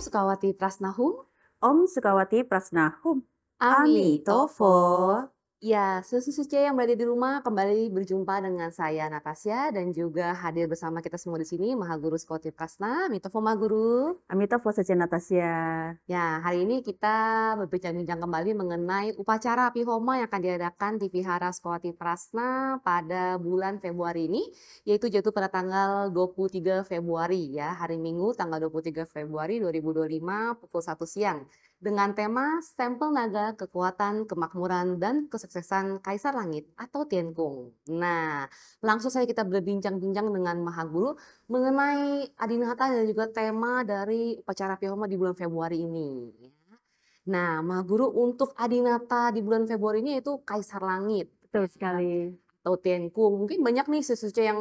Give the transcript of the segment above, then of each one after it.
Sukawati Prasnahum, Om Sukawati Prasnahum. Amitofo. Ya, suci yang berada di rumah kembali berjumpa dengan saya Natasya dan juga hadir bersama kita semua di sini Mahaguru Sukawati Prasna, Amitofo Mahaguru. Amitofo Saja Natasya. Ya, hari ini kita berbincang-bincang kembali mengenai upacara api homa yang akan diadakan di Vihara Sukawati Prasna pada bulan Februari ini, yaitu jatuh pada tanggal 23 Februari ya, hari Minggu tanggal 23 Februari 2025 pukul 1 siang. Dengan tema Stempel Naga Kekuatan, Kemakmuran, dan Kesuksesan Kaisar Langit atau Tiankung. Nah, langsung saja kita berbincang-bincang dengan Mahaguru mengenai Adinata dan juga tema dari upacara api homa di bulan Februari ini. Nah, Mahaguru untuk Adinata di bulan Februari ini yaitu Kaisar Langit. Betul sekali. Atau Tiankung. Mungkin banyak nih siswa yang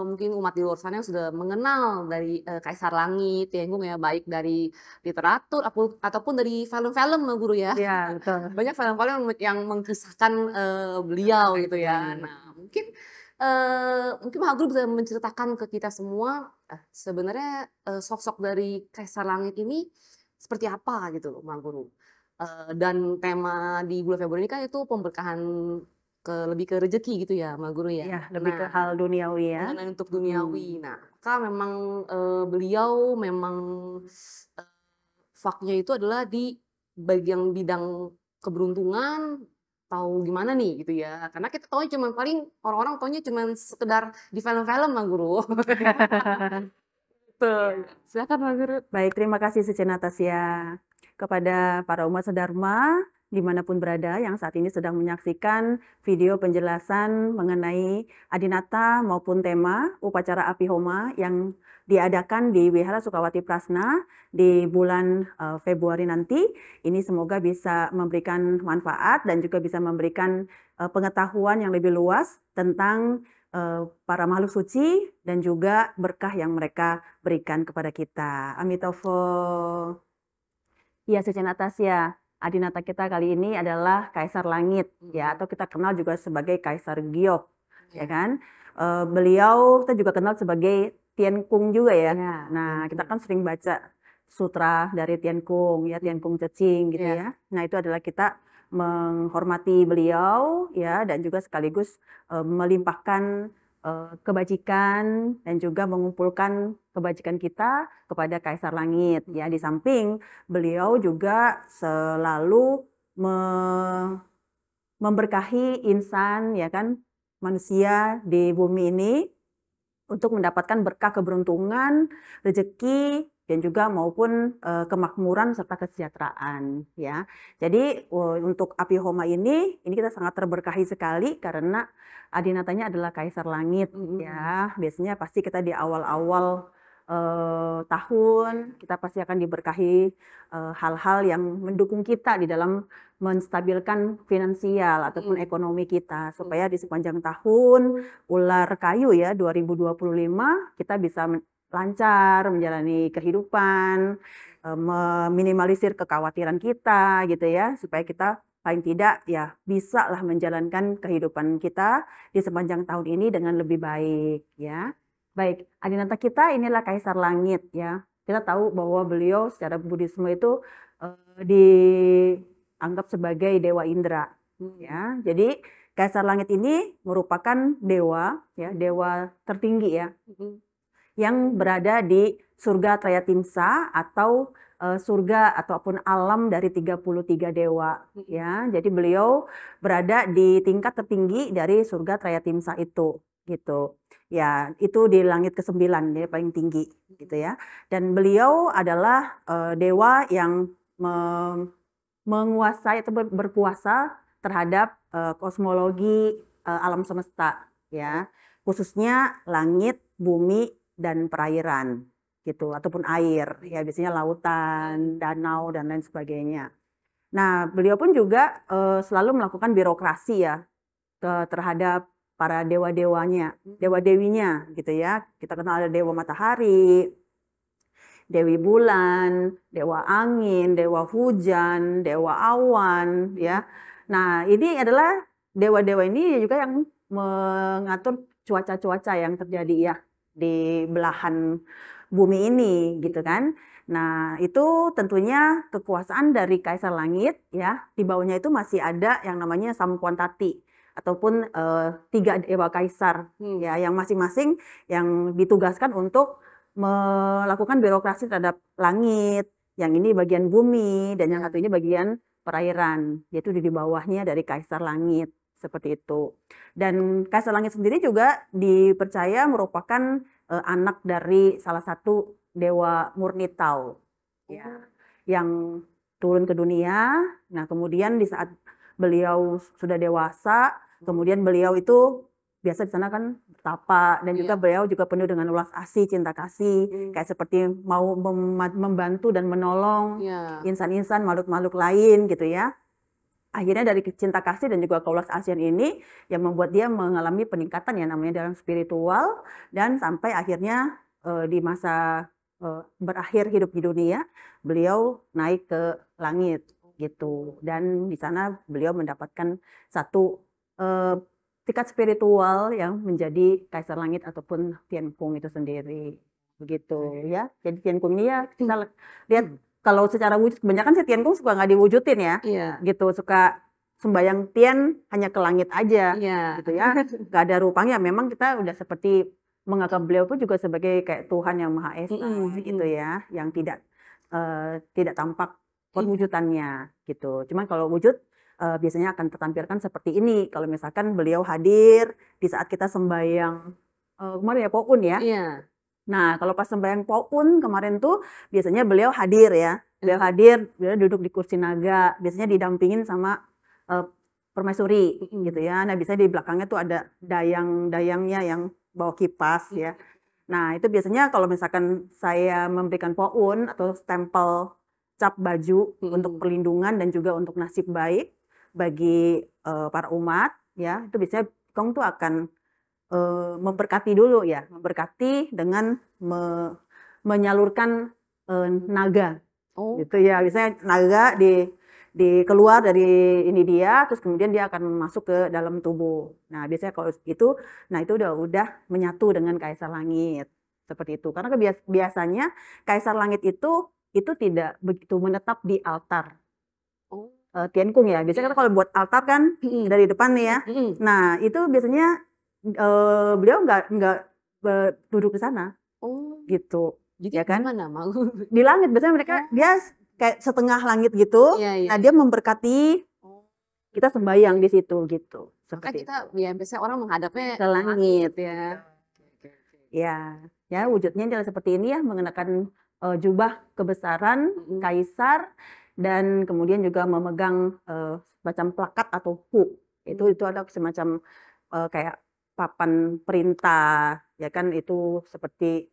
mungkin umat di luar sana yang sudah mengenal dari Kaisar Langit, Tiankung ya, baik dari literatur ataupun dari film-film Guru ya. Iya, betul. Banyak film-film yang mengkisahkan beliau gitu ya. Nah, mungkin Mahaguru bisa menceritakan ke kita semua sebenarnya sosok dari Kaisar Langit ini seperti apa gitu loh Mahaguru. Dan tema di bulan Februari ini kan itu pemberkahan lebih ke rezeki gitu ya, Ma Guru ya. Iya, lebih ke hal duniawi ya. Mengenai untuk duniawi. Nah, apakah memang beliau memang faknya itu adalah di bagian bidang keberuntungan atau gimana nih gitu ya. Karena kita tahu cuma paling orang-orang taunya cuma sekedar di film-film Ma Guru. Betul. Silakan Ma Guru. Baik, terima kasih Saja Natasya. Kepada para umat sedharma dimanapun berada yang saat ini sedang menyaksikan video penjelasan mengenai Adinata maupun tema upacara api homa yang diadakan di Wihara Sukawati Prasna di bulan Februari nanti. Ini semoga bisa memberikan manfaat dan juga bisa memberikan pengetahuan yang lebih luas tentang para makhluk suci dan juga berkah yang mereka berikan kepada kita. Amitofo. Ya, Saja Natasya, Adinata kita kali ini adalah Kaisar Langit, ya, atau kita kenal juga sebagai Kaisar Giok, ya kan? Beliau kita juga kenal sebagai Tiankung juga ya. Nah, kita kan sering baca sutra dari Tiankung, ya, Tiankung Cecing gitu ya. Nah, itu adalah kita menghormati beliau, ya, dan juga sekaligus melimpahkan kebajikan dan juga mengumpulkan kebajikan kita kepada Kaisar Langit, ya. Di samping beliau juga selalu memberkahi insan, ya kan, manusia di bumi ini untuk mendapatkan berkah keberuntungan, rezeki, dan juga maupun kemakmuran serta kesejahteraan, ya. Jadi untuk api homa ini kita sangat terberkahi sekali karena Adinatanya adalah Kaisar Langit, ya. Biasanya pasti kita di awal-awal tahun kita pasti akan diberkahi hal-hal yang mendukung kita di dalam menstabilkan finansial ataupun ekonomi kita supaya di sepanjang tahun ular kayu ya 2025 kita bisa lancar menjalani kehidupan, meminimalisir kekhawatiran kita gitu ya, supaya kita paling tidak ya bisa lah menjalankan kehidupan kita di sepanjang tahun ini dengan lebih baik ya. Baik, Adinata kita inilah Kaisar Langit ya. Kita tahu bahwa beliau secara Buddhisme itu dianggap sebagai Dewa Indra ya. Jadi Kaisar Langit ini merupakan dewa ya, dewa tertinggi ya. Yang berada di surga Trayatimsa atau surga ataupun alam dari 33 dewa ya. Jadi beliau berada di tingkat tertinggi dari surga Trayatimsa itu gitu. Ya, itu di langit ke-9 dia paling tinggi gitu ya. Dan beliau adalah dewa yang menguasai atau berkuasa terhadap kosmologi alam semesta ya. Khususnya langit, bumi, dan perairan gitu ataupun air ya, biasanya lautan, danau dan lain sebagainya. Nah, beliau pun juga selalu melakukan birokrasi ya terhadap para dewa-dewanya, dewa-dewinya gitu ya. Kita kenal ada dewa matahari, dewi bulan, dewa angin, dewa hujan, dewa awan ya. Nah, ini adalah dewa-dewa ini juga yang mengatur cuaca-cuaca yang terjadi ya di belahan bumi ini gitu kan. Nah, itu tentunya kekuasaan dari Kaisar Langit ya. Di bawahnya itu masih ada yang namanya Sampuantati ataupun 3 dewa kaisar ya, yang masing-masing yang ditugaskan untuk melakukan birokrasi terhadap langit. Yang ini bagian bumi dan yang Ya. satu ini bagian perairan, yaitu di bawahnya dari Kaisar Langit, seperti itu. Dan Kaisar Langit sendiri juga dipercaya merupakan anak dari salah satu dewa murni Tao, ya, Oh. yang turun ke dunia. Nah, kemudian di saat beliau sudah dewasa, kemudian beliau itu biasa di sana kan bertapa, dan juga Iya. beliau juga penuh dengan ulas asih, cinta kasih, kayak seperti mau membantu dan menolong Iya. insan-insan, makhluk-makhluk lain gitu ya. Akhirnya dari cinta kasih dan juga keulas asihan ini yang membuat dia mengalami peningkatan ya namanya dalam spiritual, dan sampai akhirnya di masa berakhir hidup di dunia, beliau naik ke langit gitu. Dan di sana beliau mendapatkan satu tingkat spiritual yang menjadi Kaisar Langit ataupun Tiankung itu sendiri. Begitu ya. Jadi Tiankung ini ya kita lihat kalau secara wujud kebanyakan sih Tiankung suka nggak diwujudin ya. Iya. Gitu, suka sembayang tian hanya ke langit aja Iya. gitu ya. Nggak ada rupanya. Memang kita udah seperti menganggap beliau pun juga sebagai kayak Tuhan yang Maha Esa gitu ya, yang tidak tampak perwujudannya gitu. Cuman kalau wujud biasanya akan tertampilkan seperti ini. Kalau misalkan beliau hadir di saat kita sembahyang kemarin ya Poun ya. Iya. Nah, kalau pas sembahyang Poun kemarin tuh biasanya beliau hadir ya. Beliau hadir, beliau duduk di kursi naga, biasanya didampingin sama permaisuri gitu ya. Nah, biasanya di belakangnya tuh ada dayang-dayangnya yang bawa kipas ya. Nah, itu biasanya kalau misalkan saya memberikan Poun atau stempel cap baju untuk perlindungan dan juga untuk nasib baik bagi para umat ya, itu biasanya Kong tuh akan memberkati dulu ya, memberkati dengan menyalurkan naga Oh. gitu ya. Biasanya naga keluar dari ini dia, terus kemudian dia akan masuk ke dalam tubuh. Nah, biasanya kalau itu, nah itu udah menyatu dengan Kaisar Langit seperti itu. Karena biasanya Kaisar Langit itu tidak begitu menetap di altar Oh. Tiankung ya. Biasanya kan kalau buat altar kan dari depan nih ya. Nah, itu biasanya beliau nggak duduk di sana Oh. gitu, Jadi ya kan? gimana mau? Di langit biasanya mereka dia kayak setengah langit gitu. Iya, iya. Nah, dia memberkati kita sembahyang di situ gitu. Maka Seperti kita itu. ya biasanya orang menghadapnya Ke langit. ya. Ya, ya wujudnya adalah seperti ini ya, mengenakan jubah kebesaran kaisar dan kemudian juga memegang semacam plakat atau hu. Itu ada semacam kayak papan perintah, ya kan, itu seperti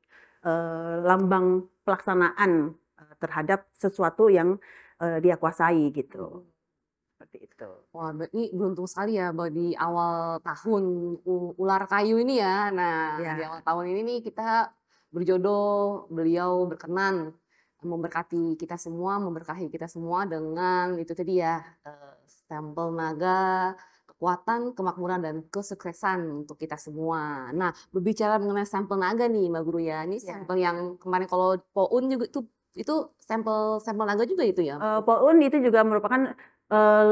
lambang pelaksanaan terhadap sesuatu yang dia kuasai gitu. Seperti itu. Wah, berarti beruntung sekali ya bahwa di awal tahun ular kayu ini ya. Nah, Ya. di awal tahun ini nih kita berjodoh, beliau berkenan memberkati kita semua, memberkahi kita semua dengan itu tadi ya, stempel naga, kekuatan, kemakmuran, dan kesuksesan untuk kita semua. Nah, berbicara mengenai stempel naga nih Mbak Guru ya, ini stempel yang kemarin kalau Poun juga itu stempel naga juga itu ya? Poun itu juga merupakan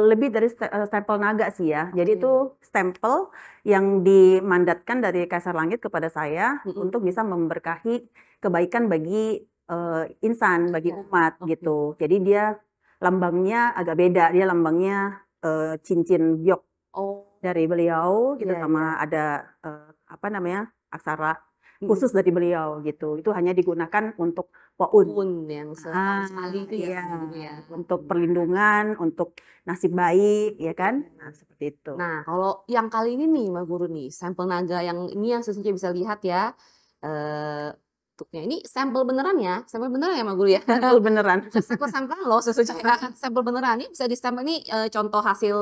lebih dari stempel naga sih ya. Jadi itu stempel yang dimandatkan dari Kaisar Langit kepada saya untuk bisa memberkahi kebaikan bagi insan, bagi umat gitu. Jadi dia lambangnya agak beda. Dia lambangnya cincin giok dari beliau gitu, sama ada apa namanya, aksara khusus dari beliau gitu. Itu hanya digunakan untuk Poun. Yang sekali itu ya. Untuk perlindungan, untuk nasib baik, ya kan? Nah, seperti itu. Nah, kalau yang kali ini nih Mbak Guru nih, sampel naga yang ini yang sesungguhnya bisa lihat ya. Bentuknya ini sampel beneran ya? Sampel beneran ya Mbak Guru ya? Sampel beneran. Sampel loh sesungguhnya. Sampel beneran. Ini bisa di-stempel ini contoh hasil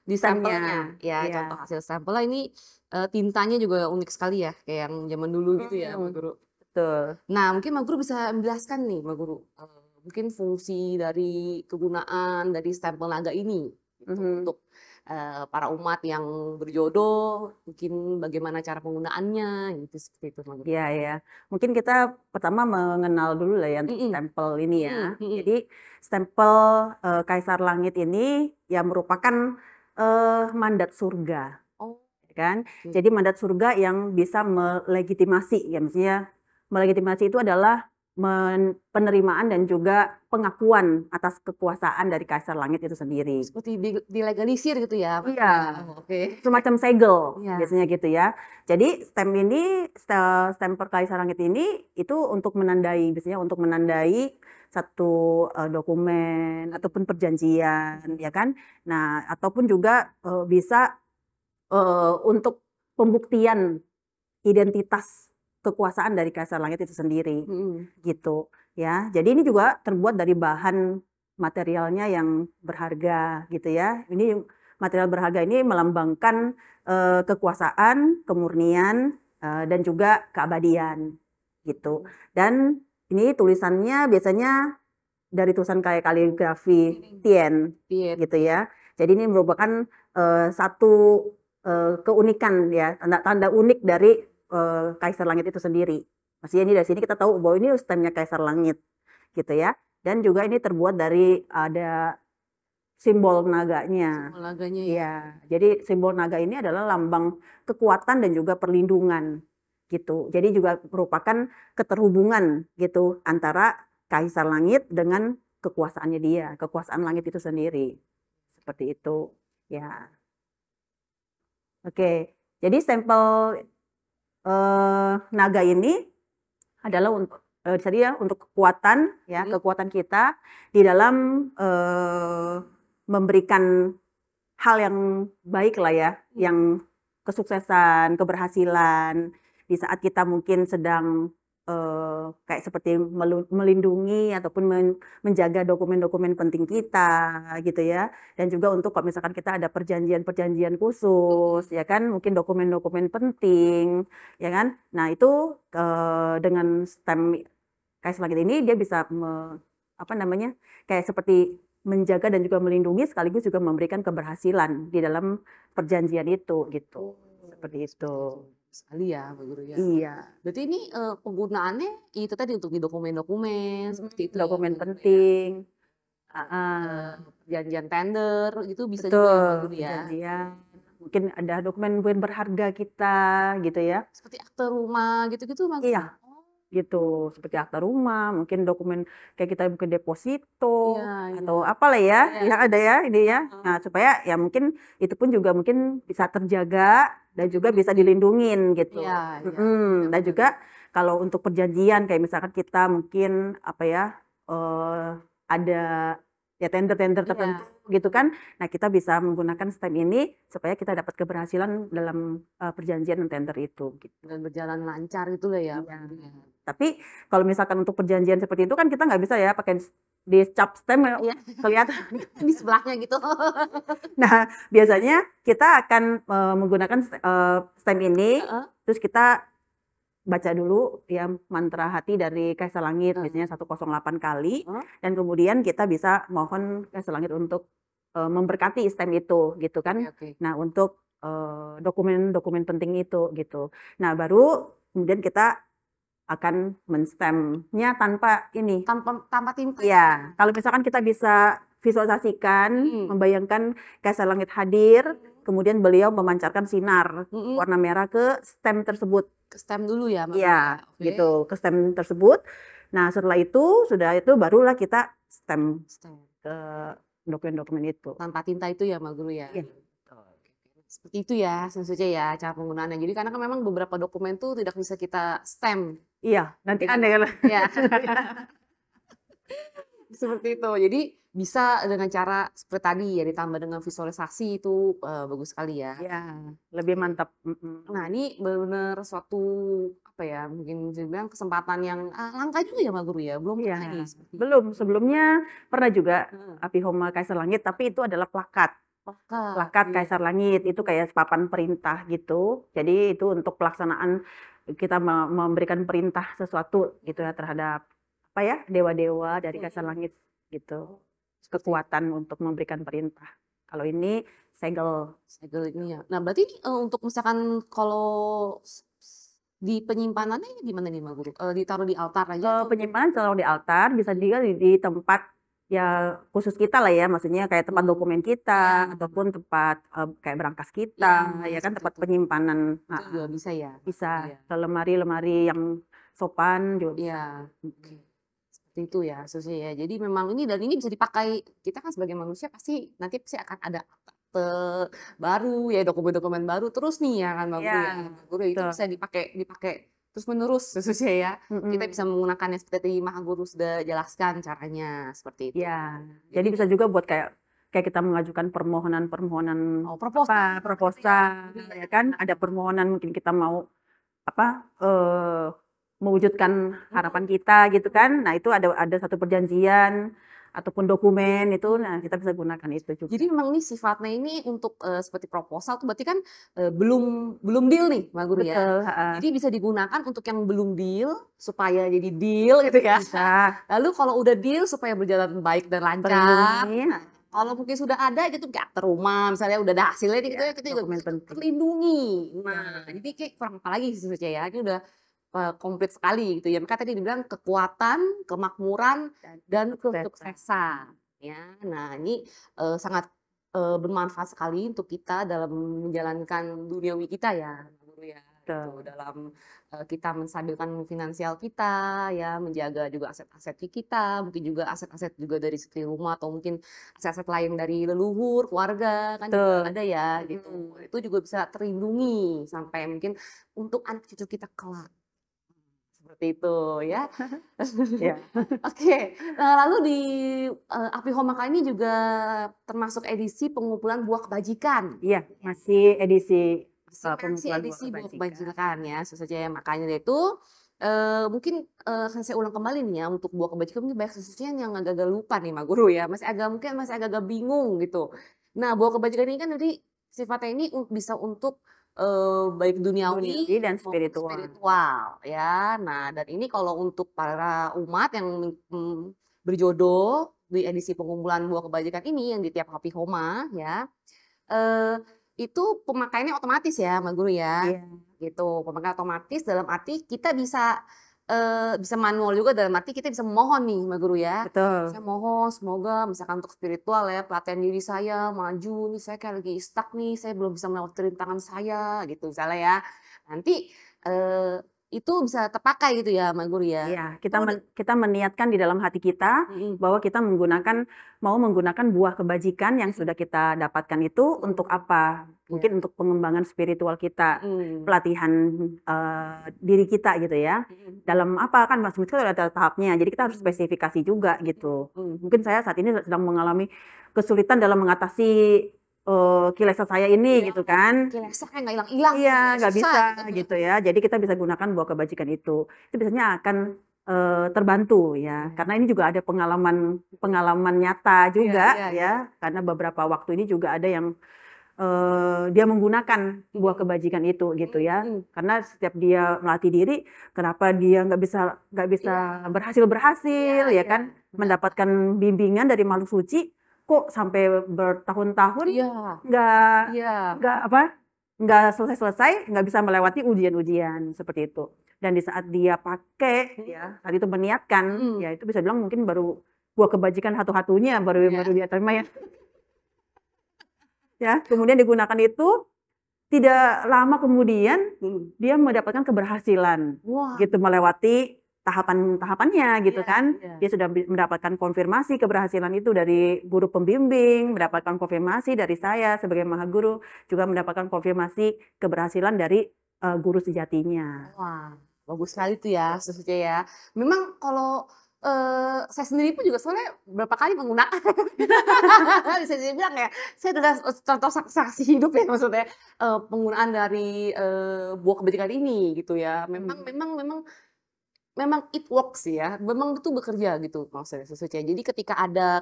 di sampelnya. Ya, contoh hasil sampelnya ini tintanya juga unik sekali ya. Kayak yang zaman dulu gitu ya Mbak Guru. Betul. Nah, mungkin Mbak Guru bisa menjelaskan nih Mbak Guru. Mungkin fungsi dari kegunaan dari stempel naga ini gitu, untuk para umat yang berjodoh, mungkin bagaimana cara penggunaannya, gitu seperti itu Mbak Guru. Iya ya. Mungkin kita pertama mengenal dulu lah ya untuk Mhm, stempel ini mhm ya. mhm. Jadi stempel, Kaisar Langit ini ya merupakan, mandat surga, Oh, ya kan. oke. Jadi mandat surga yang bisa melegitimasi ya, maksudnya melegitimasi itu adalah penerimaan dan juga pengakuan atas kekuasaan dari Kaisar Langit itu sendiri. Seperti dilegalisir gitu ya Mbak Iya. ya? Oh, oke. Semacam segel Iya. biasanya gitu ya. Jadi stempel Kaisar Langit ini itu untuk menandai biasanya untuk menandai satu, dokumen ataupun perjanjian ya kan. Nah ataupun juga, bisa, untuk pembuktian identitas kekuasaan dari Kaisar Langit itu sendiri Mhm. gitu ya. Jadi ini juga terbuat dari bahan materialnya yang berharga gitu ya. Ini material berharga ini melambangkan, kekuasaan, kemurnian, dan juga keabadian gitu. Dan ini tulisannya biasanya dari tulisan kayak kaligrafi Tien Iya. gitu ya. Jadi ini merupakan, satu, keunikan ya, tanda unik dari, Kaisar Langit itu sendiri. Maksudnya ini dari sini kita tahu bahwa ini stempnya Kaisar Langit gitu ya. Dan juga ini terbuat dari ada simbol naganya. Simbol naganya ya. Iya, jadi simbol naga ini adalah lambang kekuatan dan juga perlindungan gitu. Jadi juga merupakan keterhubungan gitu antara Kaisar Langit dengan kekuasaannya dia, kekuasaan langit itu sendiri. Seperti itu. Ya. Oke. Jadi stempel naga ini adalah untuk tadi ya untuk kekuatan ya, Mhm. kekuatan kita di dalam memberikan hal yang baik lah ya, yang kesuksesan, keberhasilan, di saat kita mungkin sedang, kayak seperti melindungi ataupun menjaga dokumen-dokumen penting kita gitu ya. Dan juga untuk kalau misalkan kita ada perjanjian-perjanjian khusus ya kan, mungkin dokumen-dokumen penting ya kan. Nah itu, dengan stem Kaisar Langit ini dia bisa apa namanya, kayak seperti menjaga dan juga melindungi sekaligus juga memberikan keberhasilan di dalam perjanjian itu gitu. Oh, Seperti seperti itu. itu. Sekali ya Mbak Guru ya. Iya. Berarti ini, penggunaannya itu tadi untuk di dokumen-dokumen seperti itu ya Dokumen Mbak Guru ya? penting. Heeh. Perjanjian tender itu bisa juga ya Mbak Betul, Guru ya? perjanjian. Mungkin ada dokumen-dokumen berharga kita gitu ya. Seperti akte rumah gitu-gitu Mbak Guru? Iya. Oh, Gitu, seperti akta rumah, mungkin dokumen kayak kita mungkin iya deposito iya. atau apalah ya, Iya. yang ada ya ini ya. Heeh. Nah, supaya ya mungkin itu pun juga mungkin bisa terjaga dan juga bisa Dilindungi. dilindungin gitu. Iya iya, benar Dan benar. juga kalau untuk perjanjian kayak misalkan kita mungkin apa ya, ada ya tender-tender tertentu Iya, gitu kan. Nah, kita bisa menggunakan stem ini supaya kita dapat keberhasilan dalam, perjanjian dan tender itu gitu. dan berjalan lancar gitu lah ya Mbak Iya. Guru ya? Tapi kalau misalkan untuk perjanjian seperti itu kan kita nggak bisa ya pakai dicap stem Iya, kelihatan. di sebelahnya gitu. Nah, biasanya kita akan, menggunakan stem ini, Heeh, terus kita baca dulu ya mantra hati dari Kaisar Langit, heeh, biasanya 108 kali, heeh. dan kemudian kita bisa mohon Kaisar Langit untuk, memberkati stem itu, gitu Oke kan. oke. Nah, untuk, dokumen-dokumen penting itu, gitu. Nah, baru kemudian kita akan men-stem-nya tanpa ini. Tanpa tinta itu ya? Iya, kalau misalkan kita bisa visualisasikan, Mhm, membayangkan Kaisar Langit hadir, mhm, kemudian beliau memancarkan sinar mhm. warna merah ke stem tersebut. Ke stem dulu ya Mbak Guru ya? Iya, Oke. gitu, ke stem tersebut. Nah, sudah itu barulah kita stem Stem. ke dokumen-dokumen itu. Tanpa tinta itu ya Mbak Guru ya? Iya. Oke oke. Seperti itu ya maksudnya ya cara penggunaannya. Jadi karena kan memang beberapa dokumen tuh tidak bisa kita stem Iya, nanti dengan aneh kalau ya seperti itu. Jadi bisa dengan cara seperti tadi ya ditambah dengan visualisasi itu, bagus sekali ya. Iya, lebih Oke. mantap, Nah ini benar-benar suatu apa ya, mungkin bisa dibilang kesempatan yang, langka juga ya Mbak Guru ya? Belum Iya, pernah nih seperti itu. belum, sebelumnya pernah juga Heeh. Apihoma Kaisar Langit, tapi itu adalah plakat. Plakat, Plakat iya. Kaisar Langit, itu Mhm. kayak papan perintah gitu. Jadi itu untuk pelaksanaan kita memberikan perintah sesuatu gitu ya terhadap apa ya, dewa-dewa dari Kaisar Mhm. Langit gitu. Oh, seperti itu. Kekuatan untuk memberikan perintah. Kalau ini segel. Segel ini ya. Nah berarti ini, untuk misalkan kalau di penyimpanannya gimana nih Mbak Guru? Ditaruh di altar aja atau Penyimpanan selalu di altar, bisa juga di tempat ya khusus kita lah ya, maksudnya kayak tempat dokumen kita Iya. ataupun tempat kayak berangkas Iya, kita, ya kan seperti tempat itu. penyimpanan. Itu juga bisa ya? Bisa Iya. ke lemari-lemari yang sopan juga bisa. Iya, oke. Seperti itu ya seharusnya ya. Jadi memang ini dan ini bisa dipakai, kita kan sebagai manusia pasti nanti pasti akan ada akte baru ya, dokumen-dokumen baru terus nih ya kan Mbak Guru ya. Iya, Mbak Guru itu betul. bisa dipakai dipakai terus-menerus seharusnya ya. Kita bisa Mhm. menggunakannya seperti tadi Maha Guru sudah jelaskan caranya, seperti itu. Ya, jadi Jadi bisa juga buat kayak kayak kita mengajukan permohonan-permohonan oh proposal gitu ya? proposal Iya. ya kan, ada permohonan mungkin kita mau mewujudkan harapan Mhm. kita gitu kan. Nah, itu ada satu perjanjian ataupun dokumen itu, nah kita bisa gunakan itu Jadi juga. memang nih sifatnya ini untuk, seperti proposal tuh berarti kan, belum belum deal nih Mbak Guru ya. Betul, heeh, Jadi bisa digunakan untuk yang belum deal, supaya jadi deal gitu ya. bisa Lalu kalau udah deal supaya berjalan baik dan lancar. terlindungi, Nah, kalau mungkin sudah ada gitu kayak akte rumah misalnya udah ada hasilnya nih gitu ya ya, kita juga dokumen bisa penting. terlindungi. Nah, Ya, jadi kayak kurang apa lagi sebetulnya ya, ini udah, komplit sekali gitu ya. Makanya tadi dibilang kekuatan, kemakmuran, dan sukses. kesuksesan ya. Nah ini, sangat, bermanfaat sekali untuk kita dalam menjalankan duniawi kita ya, Mbak Guru ya, gitu. Betul. Dalam, kita menstabilkan finansial kita ya, menjaga juga aset-aset kita, mungkin juga aset-aset juga dari segi rumah atau mungkin aset-aset lain dari leluhur, keluarga, kan juga Betul. ada ya gitu. Mhm. Itu juga bisa terlindungi sampai mungkin untuk anak cucu kita kelak. Seperti itu ya. Ya. Oke, nah lalu di, Api Homa kali ini juga termasuk edisi pengumpulan buah kebajikan. Iya, Ya, masih edisi masih pengumpulan buah edisi buah kebajikan. kebajikan ya, sesuai ya. Makanya dari itu, mungkin, akan saya ulang kembali nih ya, untuk buah kebajikan mungkin banyak sesuatu yang agak-agak lupa nih Mbak Guru ya, mungkin masih agak-agak bingung gitu. Nah, buah kebajikan ini kan jadi sifatnya ini bisa untuk, baik Duniawi duniawi dan maupun spiritual. spiritual ya. Nah, dan ini kalau untuk para umat yang, berjodoh di edisi pengumpulan buah kebajikan ini yang di tiap Happy Homa ya, Eee, itu pemakaiannya otomatis ya, Mbak Guru ya, Iya, gitu. Pemakaian otomatis dalam arti kita bisa, bisa manual juga dalam arti kita bisa memohon nih, Mbak Guru ya. betul. Saya mohon semoga misalkan untuk spiritual ya, pelatihan diri saya maju nih, saya kayak lagi stuck nih, saya belum bisa melewati rintangan saya gitu misalnya ya. Nanti, eee, itu bisa terpakai gitu ya, Mbak Guru ya. Iya, Kalau kita meniatkan di dalam hati kita mhm, bahwa kita mau menggunakan buah kebajikan yang sudah kita dapatkan itu untuk mhm, apa? iya, Mungkin untuk pengembangan spiritual kita, mhm, pelatihan, diri kita gitu ya. mhm, Dalam apa, kan masing itu ada tahapnya, jadi kita harus mhm, spesifikasi juga gitu. mhm. Mungkin saya saat ini sedang mengalami kesulitan dalam mengatasi, kilesa saya ini Iya, gitu kan. kayak kayak nggak hilang-hilang Iya, gitu ya, nggak susah bisa gitu. gitu ya. Jadi kita bisa gunakan buah kebajikan itu. Itu biasanya akan, terbantu ya, Iya. karena ini juga ada pengalaman pengalaman nyata Iya juga iya iya. ya, karena beberapa waktu ini juga ada yang, dia menggunakan buah Mhm, kebajikan itu gitu ya. mhm. Karena setiap dia melatih diri, kenapa dia nggak bisa Iya iya berhasil ya iya, kan, benar. mendapatkan bimbingan dari makhluk suci, kok sampai bertahun-tahun Iya nggak iya. nggak apa, nggak selesai-selesai, nggak bisa melewati ujian-ujian, seperti itu. Dan di saat dia pakai Mhm, ya, saat itu meniatkan, mhm. ya itu bisa bilang mungkin baru buah kebajikan satu-satunya baru Iya. baru dia terima ya, ya. Kemudian digunakan itu, tidak lama kemudian Mhm. dia mendapatkan keberhasilan, Wah, gitu, melewati tahapan-tahapannya gitu iya kan. iya. Dia sudah mendapatkan konfirmasi keberhasilan itu dari guru pembimbing, mendapatkan konfirmasi dari saya sebagai maha guru, juga mendapatkan konfirmasi keberhasilan dari, guru sejatinya. Wah, bagus sekali tuh ya, khususnya ya. Memang kalau, saya sendiri pun juga soalnya berapa kali menggunakan. Bisa dibilang ya, saya adalah, contoh saksi hidup ya maksudnya, penggunaan dari, buah kebajikan ini gitu ya. Memang Mhm. memang memang memang it works sih ya, memang itu bekerja gitu maksudnya sesuai. Jadi ketika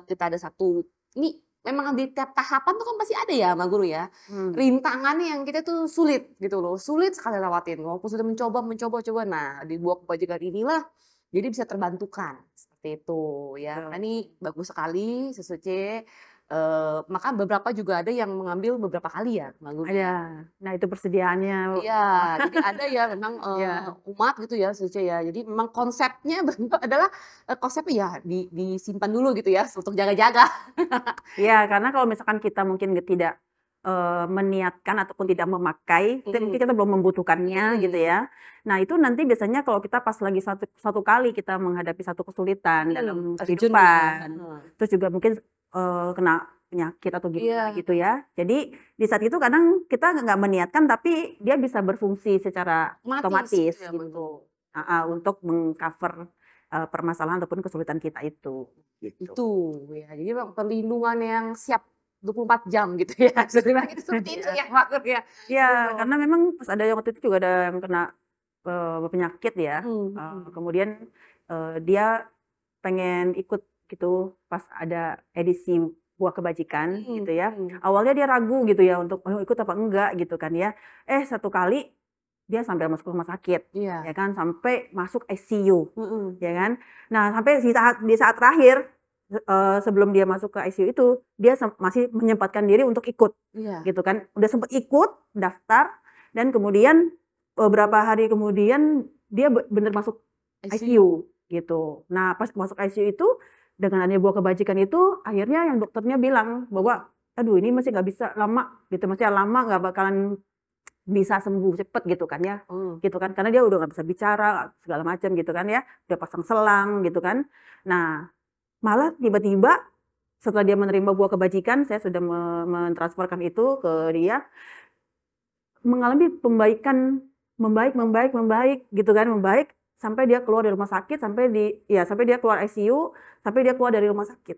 kita ada satu ini memang di tiap tahapan tuh kan pasti ada ya Mbak Guru ya, Mmm, rintangannya yang kita tuh sulit gitu loh, sulit sekali lewatin walaupun sudah mencoba, nah di buah kebajikan inilah jadi bisa terbantukan, seperti itu ya. Nah betul. ini bagus sekali sesuai Maka beberapa juga ada yang mengambil beberapa kali ya, Mbak Guru? Ada. Nah, itu persediaannya. Iya, jadi ada ya memang, Iya. umat gitu ya khususnya ya. Jadi memang konsepnya adalah, konsepnya ya disimpan dulu gitu ya untuk jaga-jaga. Iya, karena kalau misalkan kita mungkin tidak, meniatkan ataupun tidak memakai, mungkin kita belum membutuhkannya gitu ya. Nah, itu nanti biasanya kalau kita pas lagi satu satu kali kita menghadapi satu kesulitan dalam Terjun ya, kehidupan, terus juga mungkin, kena penyakit atau gimana Iya, gitu ya. Jadi di saat itu kadang kita nggak meniatkan tapi dia bisa berfungsi secara otomatis gitu otomatis ya, Mbak Guru. gitu, heeh, untuk meng-cover, permasalahan ataupun kesulitan kita itu, gitu. Itu, ya jadi memang perlindungan yang siap 24 jam gitu ya, bisa dibilang itu seperti itu Iya. ya, Mbak Guru ya? Iya, Betul. karena memang pas ada waktu itu juga ada yang kena, penyakit ya, Mhm mhm. kemudian, dia pengen ikut gitu pas ada edisi Buah Kebajikan gitu ya. Mhm. Awalnya dia ragu gitu ya untuk, "Oh ikut apa enggak?" Gitu kan ya. Satu kali dia sampai masuk rumah sakit, Iya. ya kan, sampai masuk ICU, Mhm. ya kan. Nah sampai di saat terakhir, sebelum dia masuk ke ICU itu, dia masih menyempatkan diri untuk ikut, Iya. gitu kan. Udah sempet ikut, daftar, dan kemudian beberapa hari kemudian dia bener masuk ICU. ICU, gitu. Nah pas masuk ICU itu, dengan adanya Buah Kebajikan itu, akhirnya yang dokternya bilang bahwa, "Aduh ini masih nggak bisa lama," gitu, maksudnya lama nggak bakalan bisa sembuh cepet gitu kan ya, Oh, gitu kan. Karena dia udah nggak bisa bicara, segala macam gitu kan ya, udah pasang selang gitu kan. Nah, malah tiba-tiba setelah dia menerima Buah Kebajikan, saya sudah mentransferkan itu ke dia, mengalami pembaikan, membaik membaik membaik gitu kan, membaik sampai dia keluar dari rumah sakit, sampai dia keluar ICU, sampai dia keluar dari rumah sakit,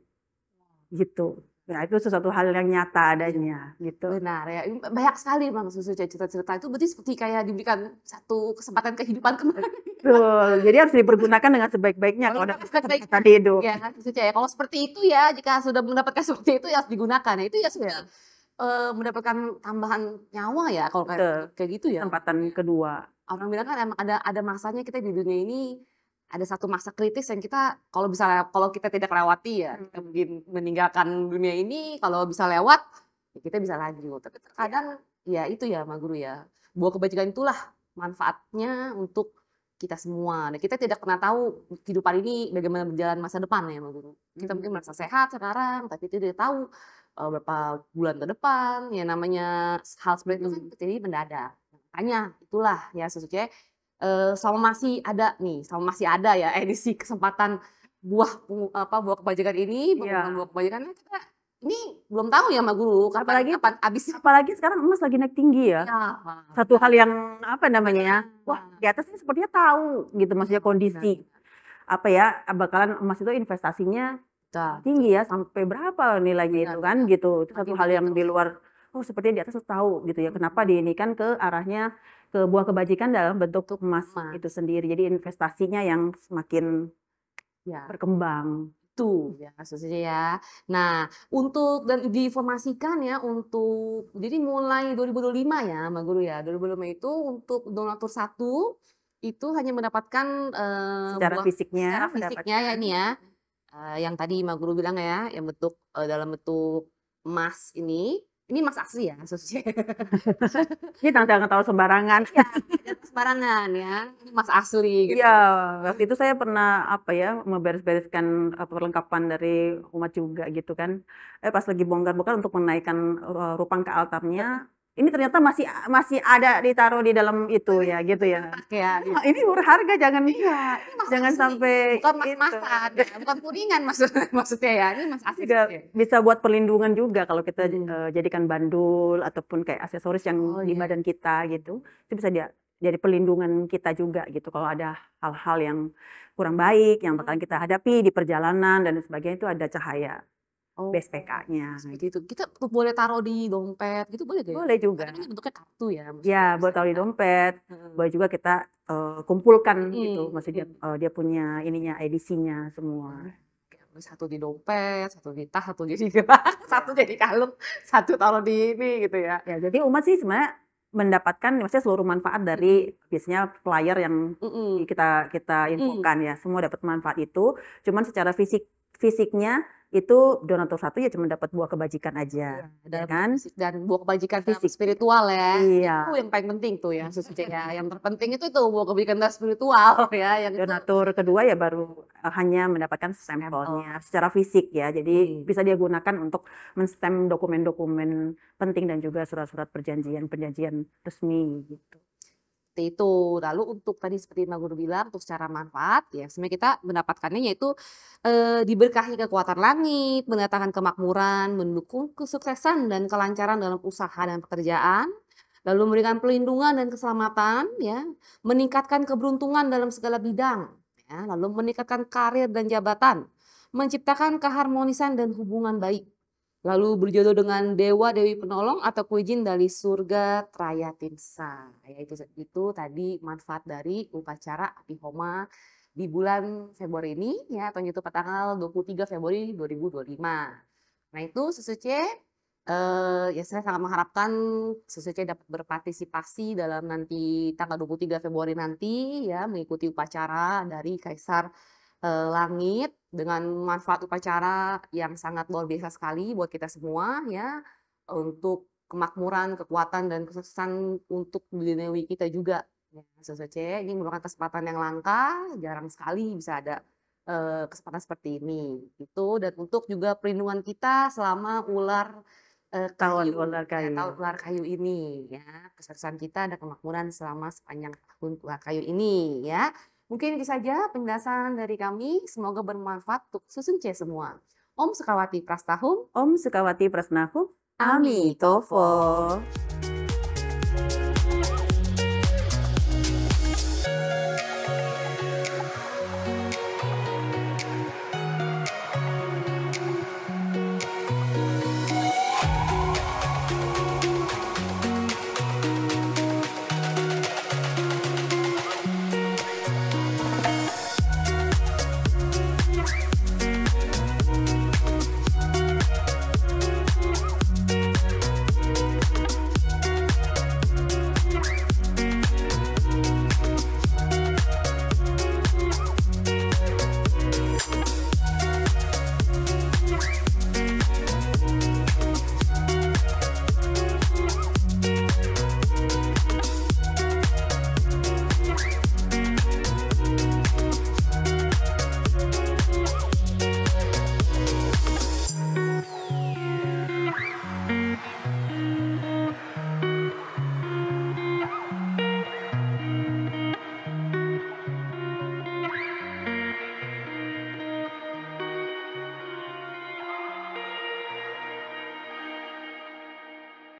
gitu. Nah, itu sesuatu hal yang nyata iya. adanya, gitu. Benar ya, ini banyak sekali Bang cerita-cerita itu berarti seperti kayak diberikan satu kesempatan kehidupan kembali. Betul, jadi harus dipergunakan dengan sebaik-baiknya kalau dapat Sebaik-baiknya, kesempatan hidup. ya kan maksudnya ya, kalau seperti itu ya, jika sudah mendapatkan seperti itu ya harus digunakan. Nah itu ya sebenarnya, Iya, mendapatkan tambahan nyawa ya kalau kayak betul, kayak gitu ya. kesempatan kedua. Orang bilang kan emang ada masanya kita di dunia ini, ada satu masa kritis yang kita kalau kita tidak lewati ya, kita Mhm, mungkin meninggalkan dunia ini, kalau bisa lewat, ya kita bisa lanjut. Tapi iya, terkadang ya itu ya Ma Guru ya, buah kebajikan itulah manfaatnya untuk kita semua. Dan kita tidak pernah tahu kehidupan ini bagaimana berjalan masa depan ya Ma Guru. Kita mungkin mhm, merasa sehat sekarang, tapi tidak tahu, berapa bulan ke depan, ya namanya hal seperti itu kan mhm. terjadi mendadak. Makanya itulah ya maksudnya, selama masih ada ya edisi kesempatan buah kebajikan ini, pengembangan Iya, buah kebajikan ini kita ini belum tahu ya Mbak Guru kapan apalagi kapan habisnya. apalagi sekarang emas lagi naik tinggi ya. Iya, Satu benar hal yang, apa namanya ya, wah benar. di atas ini sepertinya tahu gitu, Iya, maksudnya benar kondisi, benar. apa ya, bakalan emas itu investasinya Betul betul. tinggi ya, sampai berapa nilainya Benar itu kan, benar. gitu. Itu Makin satu hal tinggi yang terus. di luar, oh sepertinya di atas tuh tahu gitu ya, kenapa Mhm. diinikan ke arahnya ke Buah Kebajikan dalam bentuk Untuk emas emas, itu sendiri. Jadi investasinya yang semakin ya. berkembang. Itu ya kasusnya ya. Nah, untuk dan diinformasikan ya untuk jadi mulai 2025 ya Mbak Guru ya, 2025 itu untuk donatur satu itu hanya mendapatkan, Secara buah secara fisiknya fisiknya ya mendapatkan, ini ya, yang tadi Mbak Guru bilang ya, yang dalam bentuk emas ini emas asli ya kasusnya. kita jangan tahu sembarangan. Iya, jangan sembarangan ya, ini emas asli Iya, gitu. waktu itu saya pernah, apa ya, memberes-bereskan, perlengkapan dari umat juga gitu kan. Pas lagi bongkar-bongkar untuk menaikkan, rupang ke altarnya, ini ternyata masih masih ada ditaruh di dalam itu ya, gitu ya. Dipakai ya, Wah, ini berharga, jangan iya, ini Mas jangan asli, sampai bukan itu. mas-masan ya, bukan kuningan maksudnya ya, ini Mas asli Juga ya? bisa buat perlindungan juga kalau kita, Mhm. jadikan bandul ataupun kayak aksesoris yang Oh di iya, badan kita gitu, itu bisa jadi pelindungan kita juga gitu kalau ada hal-hal yang kurang baik yang bakalan kita mhm. hadapi di perjalanan dan sebagainya itu ada cahaya Oh, BSPK-nya seperti gitu. itu. Kita tuh boleh taruh di dompet gitu boleh nggak ya? Boleh Karena ini juga. bentuknya kartu ya, maksudnya Ya, boleh bisa taruh di kita dompet, heeh, boleh juga kita, kumpulkan gitu, mhm maksudnya, mhm. dia punya ininya, edisinya Oh, semua. oke, satu di dompet, satu di tas, satu jadi gelang, satu Ya. jadi kalung, satu taruh di ini gitu ya? Ya, jadi umat sih sebenarnya mendapatkan maksudnya seluruh manfaat Mhm dari biasanya flyer yang mhm kita kita mhm. infokan ya, semua dapat manfaat itu, cuman secara fisiknya itu donatur 1 ya cuma dapat buah kebajikan aja, Iya, ya dalam kan? fisik dan buah kebajikan dalam Fisik. spiritual ya. Iya, Itu yang paling penting tuh ya sesungguhnya. Yang terpenting itu tuh buah kebajikan dalam spiritual ya, yang itu donatur kedua ya baru hanya mendapatkan sampel. stempelnya secara fisik ya. Jadi bisa dia gunakan untuk men-stamp dokumen-dokumen penting dan juga surat-surat perjanjian resmi gitu. Seperti itu. Lalu untuk tadi seperti Mbak Guru bilang, untuk secara manfaat, ya sebenarnya kita mendapatkannya yaitu diberkahi kekuatan langit, mendatangkan kemakmuran, mendukung kesuksesan dan kelancaran dalam usaha dan pekerjaan, lalu memberikan perlindungan dan keselamatan, ya, meningkatkan keberuntungan dalam segala bidang, ya, lalu meningkatkan karir dan jabatan, menciptakan keharmonisan dan hubungan baik. Lalu berjodoh dengan dewa-dewi penolong atau kuijin dari surga Traya Timsa. Ya, itu tadi manfaat dari upacara api homa di bulan Februari ini ya, atau itu pada tanggal 23 Februari 2025. Nah, itu Susuce ya saya sangat mengharapkan Susuce dapat berpartisipasi dalam nanti tanggal 23 Februari nanti ya, mengikuti upacara dari Kaisar Langit dengan manfaat upacara yang sangat luar biasa sekali buat kita semua ya, untuk kemakmuran, kekuatan, dan kesuksesan untuk duniawi kita juga. Ya, Sosoce, ini merupakan kesempatan yang langka, jarang sekali bisa ada kesempatan seperti ini. Itu dan untuk juga perlindungan kita selama ular Tahun kayu, ular ya, tahun kayu. ular kayu ini ya, kesuksesan kita dan kemakmuran selama sepanjang tahun ular kayu ini ya. Mungkin itu saja penjelasan dari kami, semoga bermanfaat untuk Susunce semua. Om Sukawati Prastahum, Om Sukawati Prasnahu, Ami Tofo. Amitofo.